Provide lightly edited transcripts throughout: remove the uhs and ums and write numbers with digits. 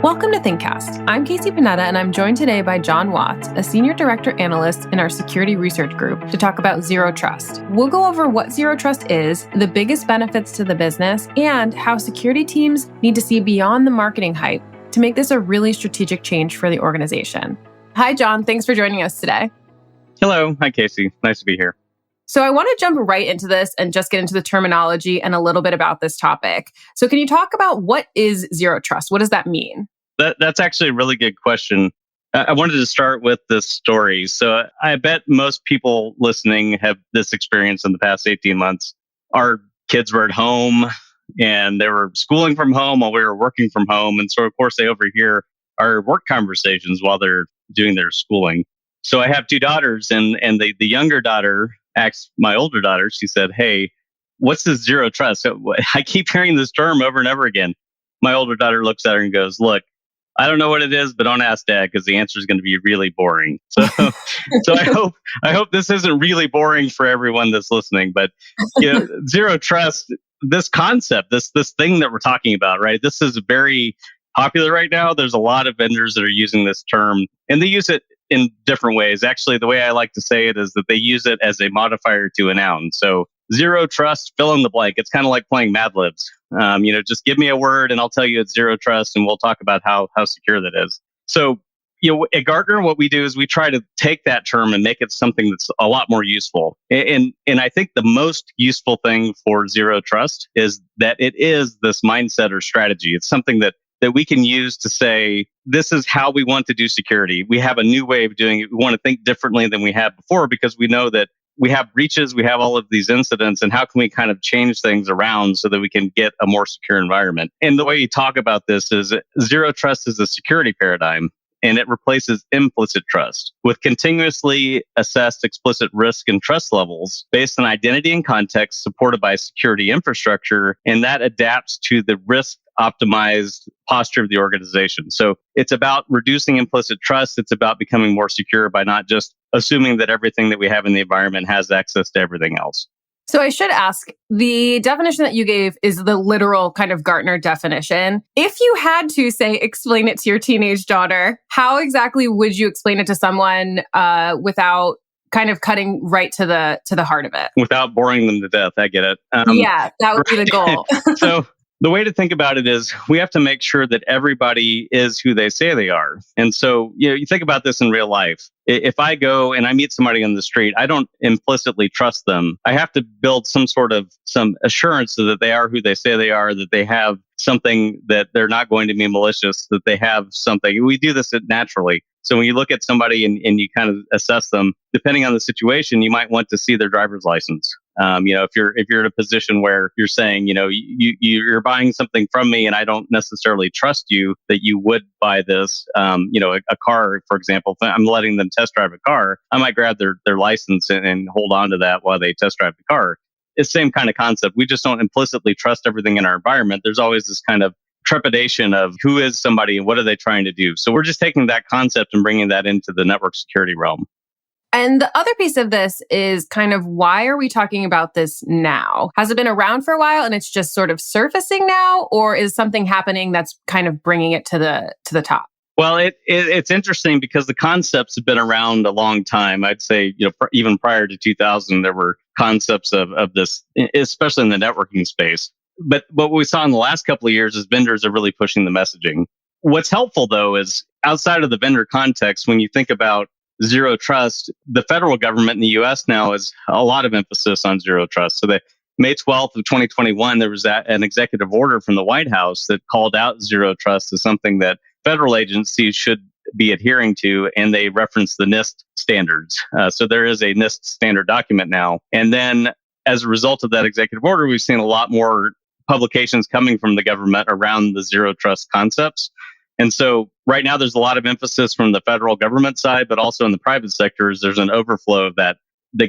Welcome to ThinkCast. I'm Kasey Panetta, and I'm joined today by John Watts, a Senior Director Analyst in our Security Research Group, to talk about Zero Trust. We'll go over what Zero Trust is, the biggest benefits to the business, and how security teams need to see beyond the marketing hype to make this a really strategic change for the organization. Hi, John. Thanks for joining us today. Hello. Hi, Kasey. Nice to be here. So I want to jump right into this and just get into the terminology and a little bit about this topic. So can you talk about what is Zero Trust? What does that mean? That's actually a really good question. I wanted to start with this story. So I bet most people listening have this experience in the past 18 months. Our kids were at home and they were schooling from home while we were working from home. And so, of course, they overhear our work conversations while they're doing their schooling. So I have two daughters, and the younger daughter asked my older daughter, she said, "Hey, what's this Zero Trust? I keep hearing this term over and over again." My older daughter looks at her and goes, "Look, I don't know what it is, but don't ask Dad because the answer is going to be really boring." So I hope this isn't really boring for everyone that's listening. But Zero Trust, this concept, this thing that we're talking about, right? This is very popular right now. There's a lot of vendors that are using this term, and they use it in different ways. Actually, the way I like to say it is that they use it as a modifier to a noun. So Zero Trust, fill in the blank. It's kind of like playing Mad Libs. Just give me a word and I'll tell you it's Zero Trust, and we'll talk about how secure that is. So, at Gartner, what we do is we try to take that term and make it something that's a lot more useful. And I think the most useful thing for Zero Trust is that it is this mindset or strategy. It's something that we can use to say, this is how we want to do security. We have a new way of doing it. We want to think differently than we had before because we know that we have breaches, we have all of these incidents, and how can we kind of change things around so that we can get a more secure environment? And the way you talk about this is Zero Trust is a security paradigm, and it replaces implicit trust with continuously assessed explicit risk and trust levels based on identity and context supported by security infrastructure, and that adapts to the risk optimized posture of the organization. So it's about reducing implicit trust. It's about becoming more secure by not just assuming that everything that we have in the environment has access to everything else. So I should ask, the definition that you gave is the literal kind of Gartner definition. If you had to say, explain it to your teenage daughter, how exactly would you explain it to someone without kind of cutting right to the heart of it? Without boring them to death. I get it. Yeah, that would be the goal. So the way to think about it is we have to make sure that everybody is who they say they are. And so, you think about this in real life. If I go and I meet somebody on the street, I don't implicitly trust them. I have to build some assurance so that they are who they say they are, that they have something, that they're not going to be malicious, that they have something. We do this naturally. So when you look at somebody and you kind of assess them, depending on the situation, you might want to see their driver's license. If you're in a position where you're saying, you're buying something from me and I don't necessarily trust you that you would buy this, a car, for example, if I'm letting them test drive a car, I might grab their license and hold on to that while they test drive the car. It's the same kind of concept. We just don't implicitly trust everything in our environment. There's always this kind of trepidation of who is somebody and what are they trying to do. So we're just taking that concept and bringing that into the network security realm. And the other piece of this is kind of, why are we talking about this now? Has it been around for a while and it's just sort of surfacing now, or is something happening that's kind of bringing it to the top? Well, it's interesting because the concepts have been around a long time. I'd say, even prior to 2000, there were concepts of this, especially in the networking space. But what we saw in the last couple of years is vendors are really pushing the messaging. What's helpful, though, is outside of the vendor context, when you think about Zero Trust, the federal government in the U.S. now has a lot of emphasis on Zero Trust. So May 12th of 2021, there was an executive order from the White House that called out Zero Trust as something that federal agencies should be adhering to, and they reference the NIST standards. So there is a NIST standard document now. And then as a result of that executive order, we've seen a lot more publications coming from the government around the Zero Trust concepts. And so right now there's a lot of emphasis from the federal government side, but also in the private sectors, there's an overflow of that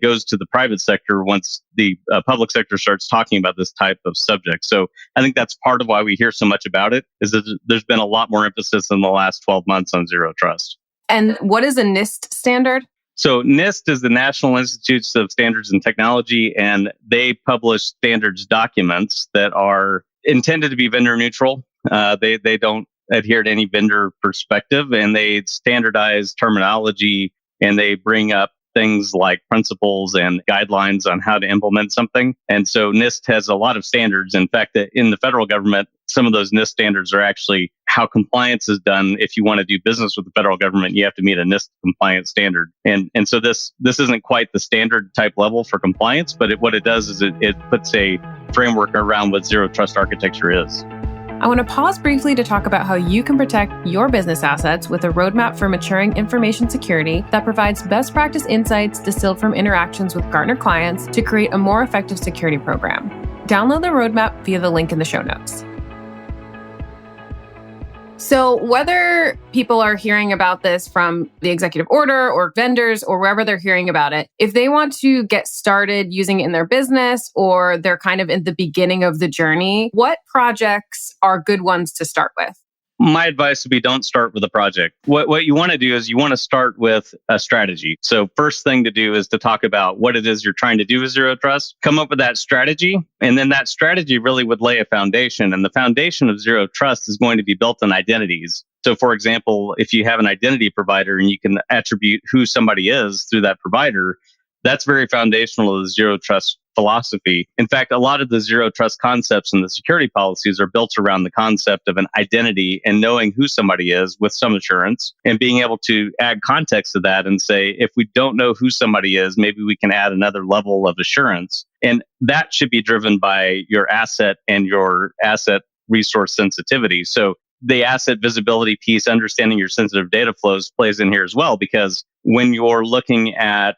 goes to the private sector once the public sector starts talking about this type of subject. So I think that's part of why we hear so much about it, is that there's been a lot more emphasis in the last 12 months on Zero Trust. And what is a NIST standard? So NIST is the National Institutes of Standards and Technology, and they publish standards documents that are intended to be vendor neutral. They don't adhere to any vendor perspective, and they standardize terminology and they bring up things like principles and guidelines on how to implement something. And so NIST has a lot of standards. In fact, in the federal government, some of those NIST standards are actually how compliance is done. If you want to do business with the federal government, you have to meet a NIST compliance standard. And so this isn't quite the standard type level for compliance, but what it does is it puts a framework around what zero trust architecture is. I want to pause briefly to talk about how you can protect your business assets with a roadmap for maturing information security that provides best practice insights distilled from interactions with Gartner clients to create a more effective security program. Download the roadmap via the link in the show notes. So whether people are hearing about this from the executive order or vendors or wherever they're hearing about it, if they want to get started using it in their business or they're kind of in the beginning of the journey, what projects are good ones to start with? My advice would be don't start with a project. What you want to do is you want to start with a strategy. So first thing to do is to talk about what it is you're trying to do with zero trust, come up with that strategy, and then that strategy really would lay a foundation. And the foundation of zero trust is going to be built on identities. So for example, if you have an identity provider and you can attribute who somebody is through that provider, that's very foundational to the zero trust philosophy. In fact, a lot of the zero trust concepts and the security policies are built around the concept of an identity and knowing who somebody is with some assurance and being able to add context to that and say, if we don't know who somebody is, maybe we can add another level of assurance. And that should be driven by your asset and your asset resource sensitivity. So the asset visibility piece, understanding your sensitive data flows plays in here as well, because when you're looking at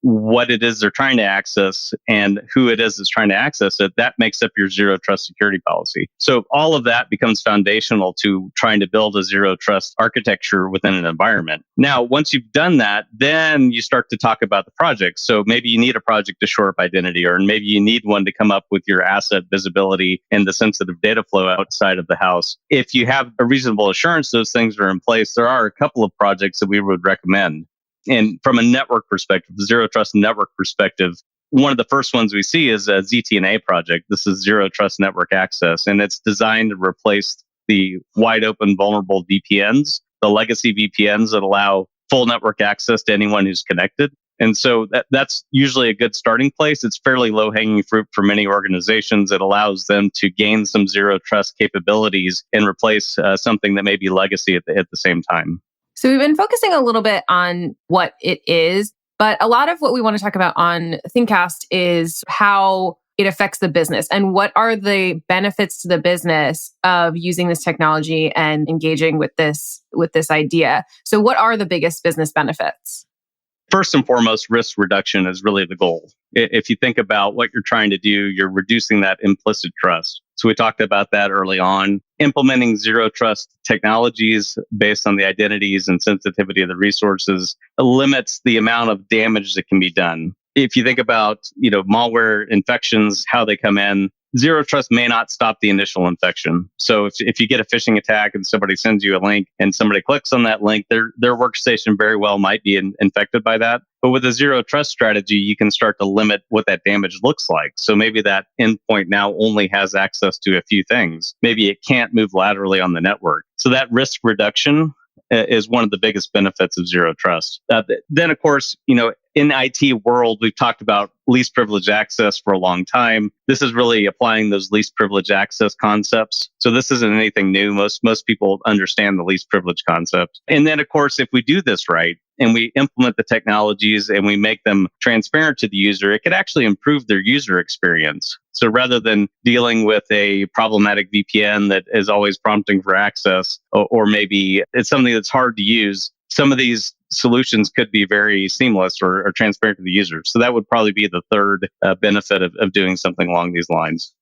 what it is they're trying to access and who it is that's trying to access it, that makes up your zero trust security policy. So all of that becomes foundational to trying to build a zero trust architecture within an environment. Now, once you've done that, then you start to talk about the project. So maybe you need a project to shore up identity, or maybe you need one to come up with your asset visibility and the sensitive data flow outside of the house. If you have a reasonable assurance those things are in place, there are a couple of projects that we would recommend. And from a network perspective, zero trust network perspective, one of the first ones we see is a ZTNA project. This is Zero Trust Network Access, and it's designed to replace the wide open vulnerable VPNs, the legacy VPNs that allow full network access to anyone who's connected. And so that's usually a good starting place. It's fairly low hanging fruit for many organizations. It allows them to gain some zero trust capabilities and replace something that may be legacy at the same time. So we've been focusing a little bit on what it is, but a lot of what we want to talk about on ThinkCast is how it affects the business and what are the benefits to the business of using this technology and engaging with this idea. So what are the biggest business benefits? First and foremost, risk reduction is really the goal. If you think about what you're trying to do, you're reducing that implicit trust. So we talked about that early on. Implementing zero trust technologies based on the identities and sensitivity of the resources limits the amount of damage that can be done. If you think about, malware infections, how they come in, zero trust may not stop the initial infection. So if you get a phishing attack and somebody sends you a link and somebody clicks on that link, their workstation very well might be infected by that. But with a zero trust strategy, you can start to limit what that damage looks like. So maybe that endpoint now only has access to a few things. Maybe it can't move laterally on the network. So that risk reduction is one of the biggest benefits of zero trust. Then, of course, in IT world, we've talked about least privileged access for a long time. This is really applying those least privileged access concepts. So this isn't anything new. Most people understand the least privileged concept. And then, of course, if we do this right and we implement the technologies and we make them transparent to the user, it could actually improve their user experience. So rather than dealing with a problematic VPN that is always prompting for access, or maybe it's something that's hard to use, some of these solutions could be very seamless or transparent to the user. So that would probably be the third benefit of doing something along these lines.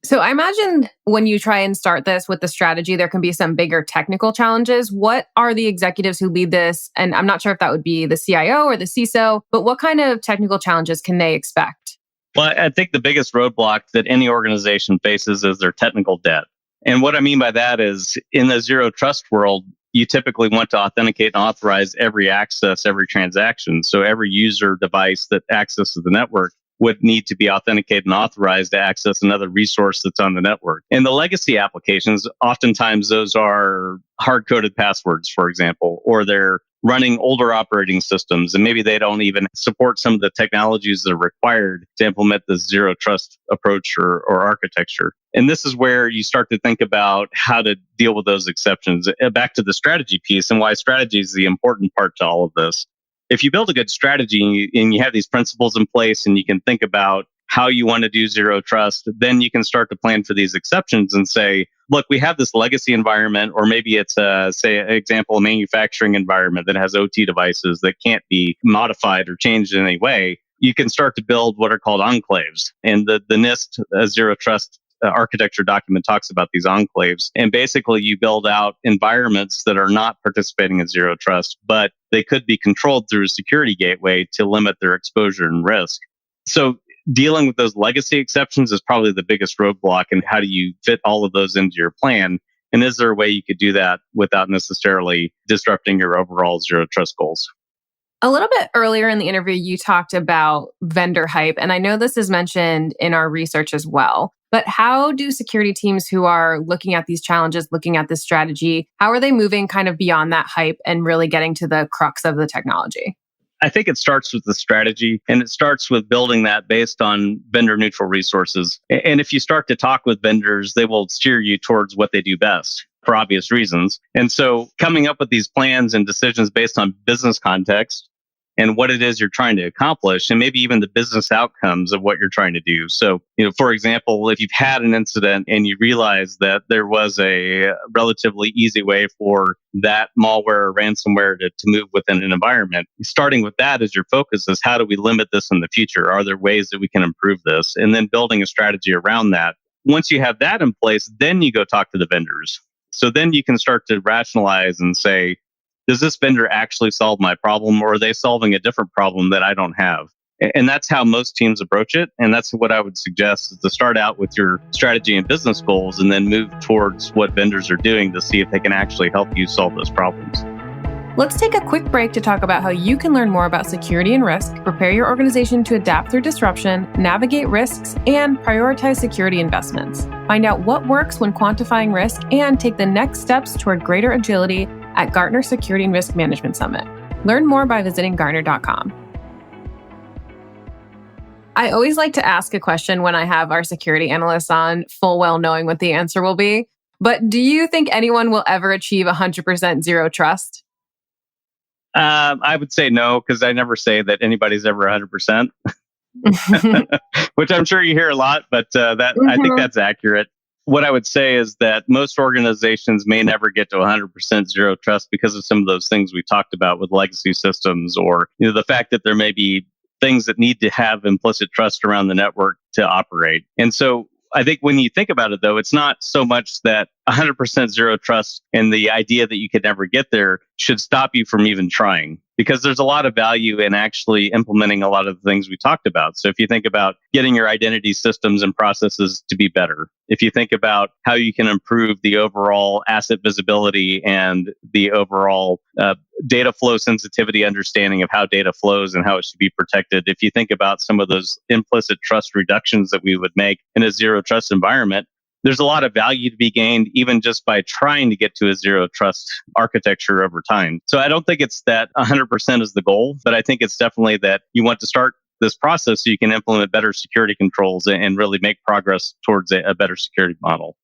So I imagine when you try and start this with the strategy, there can be some bigger technical challenges. What are the executives who lead this? And I'm not sure if that would be the CIO or the CISO, but what kind of technical challenges can they expect? Well, I think the biggest roadblock that any organization faces is their technical debt. And what I mean by that is in the zero trust world, you typically want to authenticate and authorize every access, every transaction. So every user device that accesses the network would need to be authenticated and authorized to access another resource that's on the network. And the legacy applications, oftentimes those are hard-coded passwords, for example, or they're running older operating systems, and maybe they don't even support some of the technologies that are required to implement this zero trust approach or architecture. And this is where you start to think about how to deal with those exceptions. Back to the strategy piece and why strategy is the important part to all of this. If you build a good strategy and you have these principles in place and you can think about how you want to do zero trust, then you can start to plan for these exceptions and say, look, we have this legacy environment, or maybe it's say, an example, a manufacturing environment that has OT devices that can't be modified or changed in any way. You can start to build what are called enclaves. And the NIST zero trust architecture document talks about these enclaves. And basically, you build out environments that are not participating in zero trust, but they could be controlled through a security gateway to limit their exposure and risk. So dealing with those legacy exceptions is probably the biggest roadblock. And how do you fit all of those into your plan? And is there a way you could do that without necessarily disrupting your overall zero trust goals? A little bit earlier in the interview, you talked about vendor hype. And I know this is mentioned in our research as well. But how do security teams who are looking at these challenges, looking at this strategy, how are they moving kind of beyond that hype and really getting to the crux of the technology? I think it starts with the strategy, and it starts with building that based on vendor neutral resources. And if you start to talk with vendors, they will steer you towards what they do best for obvious reasons. And so coming up with these plans and decisions based on business context and what it is you're trying to accomplish, and maybe even the business outcomes of what you're trying to do. So, for example, if you've had an incident and you realize that there was a relatively easy way for that malware or ransomware to move within an environment, starting with that as your focus is how do we limit this in the future? Are there ways that we can improve this? And then building a strategy around that. Once you have that in place, then you go talk to the vendors. So then you can start to rationalize and say, does this vendor actually solve my problem, or are they solving a different problem that I don't have? And that's how most teams approach it. And that's what I would suggest, is to start out with your strategy and business goals and then move towards what vendors are doing to see if they can actually help you solve those problems. Let's take a quick break to talk about how you can learn more about security and risk, prepare your organization to adapt through disruption, navigate risks, and prioritize security investments. Find out what works when quantifying risk and take the next steps toward greater agility at Gartner Security and Risk Management Summit. Learn more by visiting Gartner.com. I always like to ask a question when I have our security analysts on, full well knowing what the answer will be. But do you think anyone will ever achieve 100% zero trust? I would say no, because I never say that anybody's ever 100%, which I'm sure you hear a lot, but I think that's accurate. What I would say is that most organizations may never get to 100% zero trust because of some of those things we talked about with legacy systems, or the fact that there may be things that need to have implicit trust around the network to operate. And so I think when you think about it, though, it's not so much that 100% zero trust and the idea that you could never get there should stop you from even trying, because there's a lot of value in actually implementing a lot of the things we talked about. So if you think about getting your identity systems and processes to be better, if you think about how you can improve the overall asset visibility and the overall data flow sensitivity understanding of how data flows and how it should be protected, if you think about some of those implicit trust reductions that we would make in a zero trust environment, there's a lot of value to be gained even just by trying to get to a zero trust architecture over time. So I don't think it's that 100% is the goal, but I think it's definitely that you want to start this process so you can implement better security controls and really make progress towards a better security model.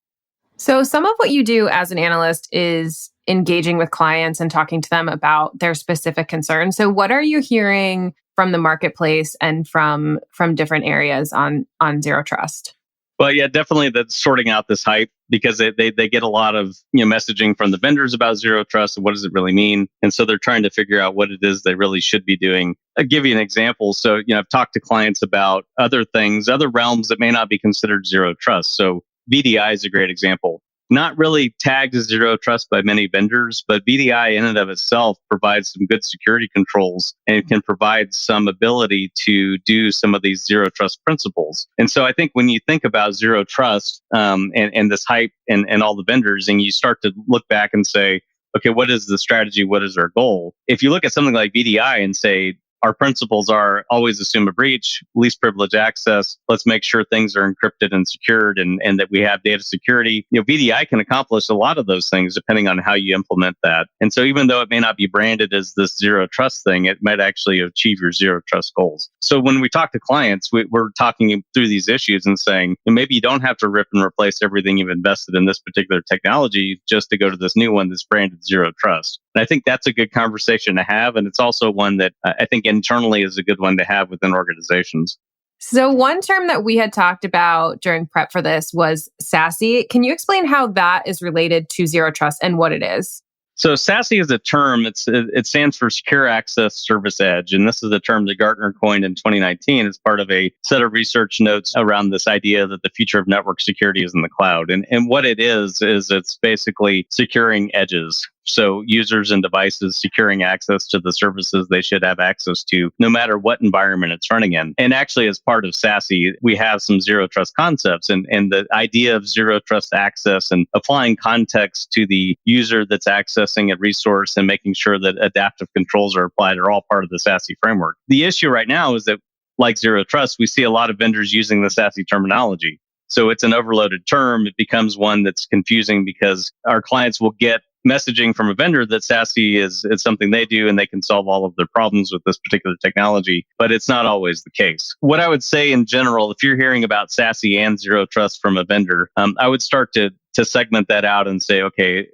So some of what you do as an analyst is engaging with clients and talking to them about their specific concerns. So what are you hearing from the marketplace and from different areas on zero trust? Well, yeah, definitely that's sorting out this hype, because they get a lot of messaging from the vendors about zero trust and what does it really mean. And so they're trying to figure out what it is they really should be doing. I'll give you an example. So, I've talked to clients about other things, other realms that may not be considered zero trust. So VDI is a great example. Not really tagged as zero trust by many vendors, but VDI in and of itself provides some good security controls and can provide some ability to do some of these zero trust principles. And so I think when you think about zero trust and this hype and all the vendors, and you start to look back and say, okay, what is the strategy? What is our goal? If you look at something like VDI and say, our principles are always assume a breach, least privilege access. Let's make sure things are encrypted and secured and that we have data security. VDI can accomplish a lot of those things depending on how you implement that. And so even though it may not be branded as this zero trust thing, it might actually achieve your zero trust goals. So when we talk to clients, we're talking through these issues and saying, maybe you don't have to rip and replace everything you've invested in this particular technology just to go to this new one that's branded zero trust. And I think that's a good conversation to have. And it's also one that I think internally is a good one to have within organizations. So one term that we had talked about during prep for this was SASE. Can you explain how that is related to zero trust and what it is? So SASE is a term. It stands for Secure Access Service Edge. And this is a term that Gartner coined in 2019 as part of a set of research notes around this idea that the future of network security is in the cloud. And what it is it's basically securing edges. So users and devices securing access to the services they should have access to, no matter what environment it's running in. And actually, as part of SASE, we have some zero trust concepts and the idea of zero trust access and applying context to the user that's accessing a resource and making sure that adaptive controls are applied are all part of the SASE framework. The issue right now is that, like zero trust, we see a lot of vendors using the SASE terminology. So it's an overloaded term. It becomes one that's confusing because our clients will get messaging from a vendor that SASE is something they do and they can solve all of their problems with this particular technology, but it's not always the case. What I would say in general, if you're hearing about SASE and zero trust from a vendor, I would start to segment that out and say, okay,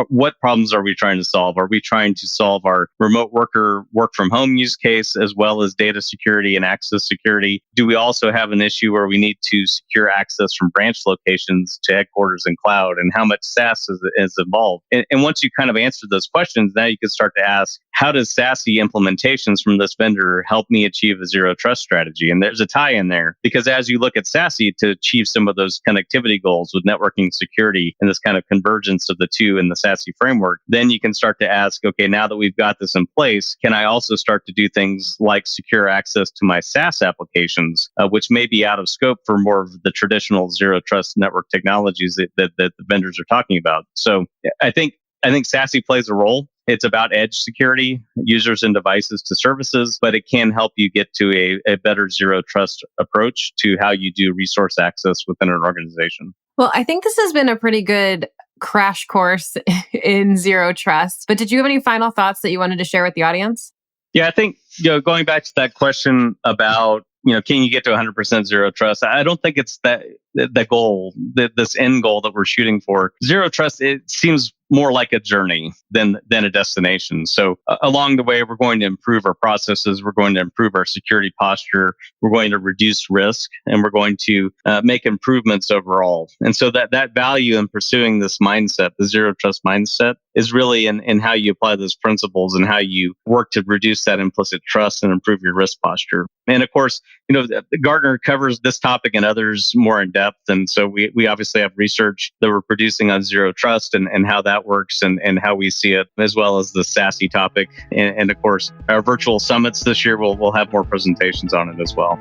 what problems are we trying to solve? Are we trying to solve our remote worker work from home use case as well as data security and access security? Do we also have an issue where we need to secure access from branch locations to headquarters and cloud? And how much SaaS is involved? And once you kind of answer those questions, now you can start to ask, how does SASE implementations from this vendor help me achieve a zero trust strategy? And there's a tie in there because as you look at SASE to achieve some of those connectivity goals with networking security and this kind of convergence of the two in the SASE framework, then you can start to ask, okay, now that we've got this in place, can I also start to do things like secure access to my SaaS applications, which may be out of scope for more of the traditional zero trust network technologies that the vendors are talking about. So I think SASE plays a role. It's about edge security, users and devices to services, but it can help you get to a better zero trust approach to how you do resource access within an organization. Well, I think this has been a pretty good crash course in zero trust, but did you have any final thoughts that you wanted to share with the audience? Yeah, I think going back to that question about can you get to 100% zero trust? I don't think it's the goal, this end goal that we're shooting for. Zero trust, it seems more like a journey than a destination. So along the way, we're going to improve our processes. We're going to improve our security posture. We're going to reduce risk, and we're going to make improvements overall. And so that value in pursuing this mindset, the zero trust mindset, is really in how you apply those principles and how you work to reduce that implicit trust and improve your risk posture. And of course, Gartner covers this topic and others more in depth. And so we obviously have research that we're producing on zero trust and how that works and how we see it, as well as the SASE topic. And of course, our virtual summits this year, we'll have more presentations on it as well.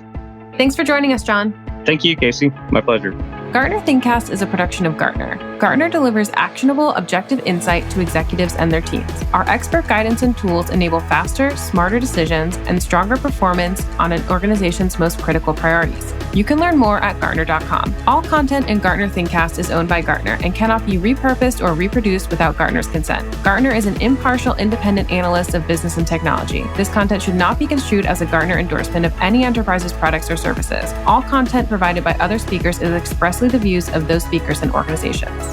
Thanks for joining us, John. Thank you, Kasey. My pleasure. Gartner ThinkCast is a production of Gartner. Gartner delivers actionable, objective insight to executives and their teams. Our expert guidance and tools enable faster, smarter decisions and stronger performance on an organization's most critical priorities. You can learn more at Gartner.com. All content in Gartner ThinkCast is owned by Gartner and cannot be repurposed or reproduced without Gartner's consent. Gartner is an impartial, independent analyst of business and technology. This content should not be construed as a Gartner endorsement of any enterprise's products or services. All content provided by other speakers is expressly the views of those speakers and organizations.